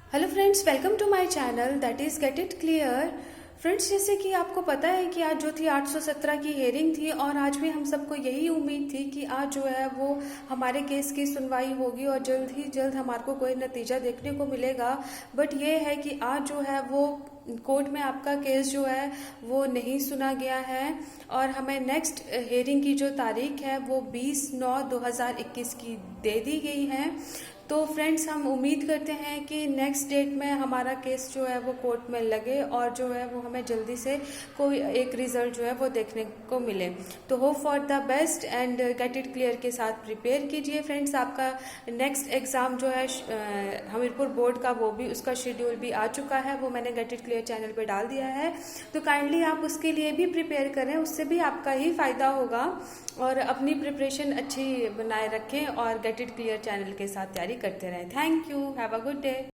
Hello friends, welcome to my channel that is get it clear. Friends, जैसे कि आपको पता है कि आज जो थी 817 की हेयरिंग थी और आज भी हम सबको यही उम्मीद थी कि आज जो है वो हमारे केस की सुनवाई होगी और जल्द ही जल्द हमारे को कोई नतीजा देखने को मिलेगा। बट ये है कि आज जो है वो कोर्ट में आपका केस जो है वो नहीं सुना गया है और हमें नेक्स्ट हेयरिंग की जो तारीख है वो 20/9/2021 की दे दी गई है। तो फ्रेंड्स, हम उम्मीद करते हैं कि नेक्स्ट डेट में हमारा केस जो है वो कोर्ट में लगे और जो है वो हमें जल्दी से कोई एक रिजल्ट जो है वो देखने को मिले। तो hope for the best and gate it clear के साथ प्रिपेयर कीजिए फ्रेंड्स। आपका नेक्स्ट एग्ज़ाम जो है हमीरपुर बोर्ड का, वो भी उसका शेड्यूल भी आ चुका है, वो मैंने गेट इट क्लियर चैनल पे डाल दिया है। तो काइंडली आप उसके लिए भी प्रिपेयर करें, उससे भी आपका ही फ़ायदा होगा और अपनी प्रिपरेशन अच्छी बनाए रखें और गेट इट क्लियर चैनल के साथ तैयारी करते रहें। Thank you, have a good day.